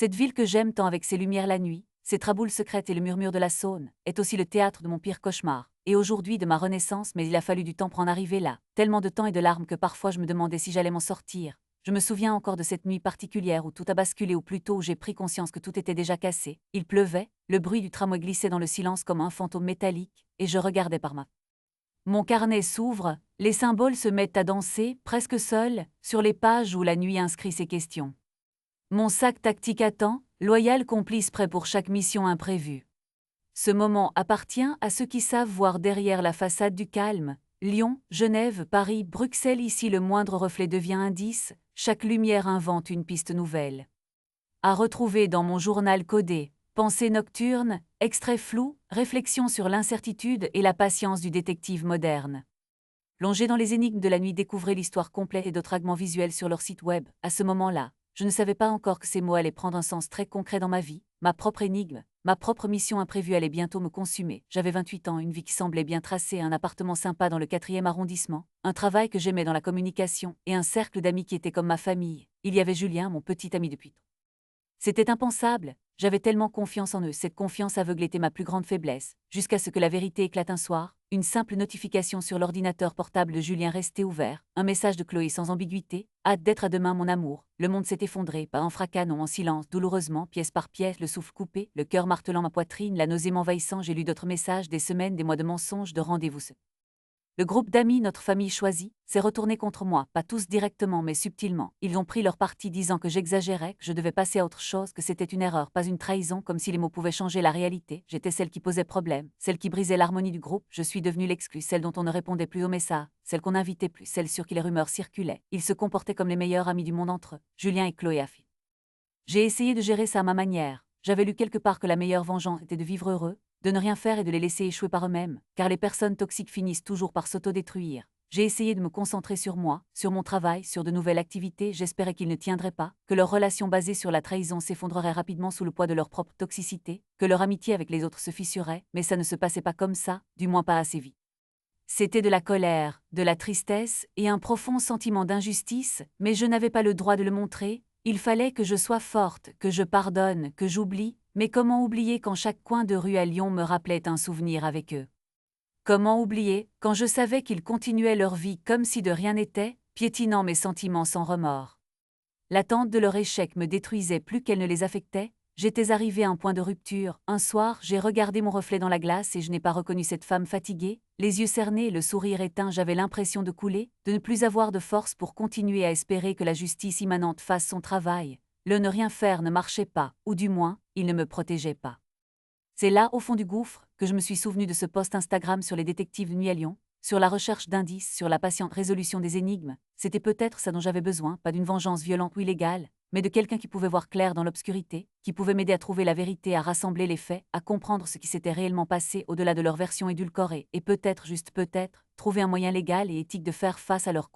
Cette ville que j'aime tant avec ses lumières la nuit, ses traboules secrètes et le murmure de la Saône, est aussi le théâtre de mon pire cauchemar, et aujourd'hui de ma renaissance, mais il a fallu du temps pour en arriver là, tellement de temps et de larmes que parfois je me demandais si j'allais m'en sortir. Je me souviens encore de cette nuit particulière où tout a basculé, ou plutôt où j'ai pris conscience que tout était déjà cassé. Il pleuvait, le bruit du tramway glissait dans le silence comme un fantôme métallique, et je regardais par ma mon carnet s'ouvre, les symboles se mettent à danser, presque seuls, sur les pages où la nuit inscrit ses questions. Mon sac tactique attend, loyal complice prêt pour chaque mission imprévue. Ce moment appartient à ceux qui savent voir derrière la façade du calme. Lyon, Genève, Paris, Bruxelles, ici le moindre reflet devient indice, chaque lumière invente une piste nouvelle. À retrouver dans mon journal codé, pensées nocturnes, extraits flous, réflexions sur l'incertitude et la patience du détective moderne. Plongez dans les énigmes de la nuit, découvrez l'histoire complète et d'autres fragments visuels sur leur site web. À ce moment-là, je ne savais pas encore que ces mots allaient prendre un sens très concret dans ma vie, ma propre énigme, ma propre mission imprévue allait bientôt me consumer. J'avais 28 ans, une vie qui semblait bien tracée, un appartement sympa dans le 4e arrondissement, un travail que j'aimais dans la communication et un cercle d'amis qui étaient comme ma famille. Il y avait Julien, mon petit ami depuis. C'était impensable, j'avais tellement confiance en eux, cette confiance aveugle était ma plus grande faiblesse, jusqu'à ce que la vérité éclate un soir, une simple notification sur l'ordinateur portable de Julien restait ouvert, un message de Chloé sans ambiguïté, hâte d'être à demain mon amour, le monde s'est effondré, pas en fracas non en silence, douloureusement, pièce par pièce, le souffle coupé, le cœur martelant ma poitrine, la nausée m'envahissant, j'ai lu d'autres messages, des semaines, des mois de mensonges, de rendez-vous. Le groupe d'amis, notre famille choisie, s'est retourné contre moi, pas tous directement mais subtilement. Ils ont pris leur parti disant que j'exagérais, que je devais passer à autre chose, que c'était une erreur, pas une trahison, comme si les mots pouvaient changer la réalité. J'étais celle qui posait problème, celle qui brisait l'harmonie du groupe, je suis devenue l'exclue, celle dont on ne répondait plus aux messages, celle qu'on n'invitait plus, celle sur qui les rumeurs circulaient. Ils se comportaient comme les meilleurs amis du monde entre eux, Julien et Chloé Affi. J'ai essayé de gérer ça à ma manière. J'avais lu quelque part que la meilleure vengeance était de vivre heureux, de ne rien faire et de les laisser échouer par eux-mêmes, car les personnes toxiques finissent toujours par s'autodétruire. J'ai essayé de me concentrer sur moi, sur mon travail, sur de nouvelles activités, j'espérais qu'ils ne tiendraient pas, que leur relation basée sur la trahison s'effondrerait rapidement sous le poids de leur propre toxicité, que leur amitié avec les autres se fissurait, mais ça ne se passait pas comme ça, du moins pas assez vite. C'était de la colère, de la tristesse et un profond sentiment d'injustice, mais je n'avais pas le droit de le montrer. Il fallait que je sois forte, que je pardonne, que j'oublie, mais comment oublier quand chaque coin de rue à Lyon me rappelait un souvenir avec eux? Comment oublier quand je savais qu'ils continuaient leur vie comme si de rien n'était, piétinant mes sentiments sans remords? L'attente de leur échec me détruisait plus qu'elle ne les affectait. J'étais arrivée à un point de rupture. Un soir, j'ai regardé mon reflet dans la glace et je n'ai pas reconnu cette femme fatiguée, les yeux cernés, le sourire éteint, j'avais l'impression de couler, de ne plus avoir de force pour continuer à espérer que la justice immanente fasse son travail. Le ne rien faire ne marchait pas, ou du moins, il ne me protégeait pas. C'est là, au fond du gouffre, que je me suis souvenu de ce post Instagram sur les détectives de nuit à Lyon, sur la recherche d'indices, sur la patiente résolution des énigmes. C'était peut-être ça dont j'avais besoin, pas d'une vengeance violente ou illégale, mais de quelqu'un qui pouvait voir clair dans l'obscurité, qui pouvait m'aider à trouver la vérité, à rassembler les faits, à comprendre ce qui s'était réellement passé au-delà de leur version édulcorée, et peut-être, juste peut-être, trouver un moyen légal et éthique de faire face à leurs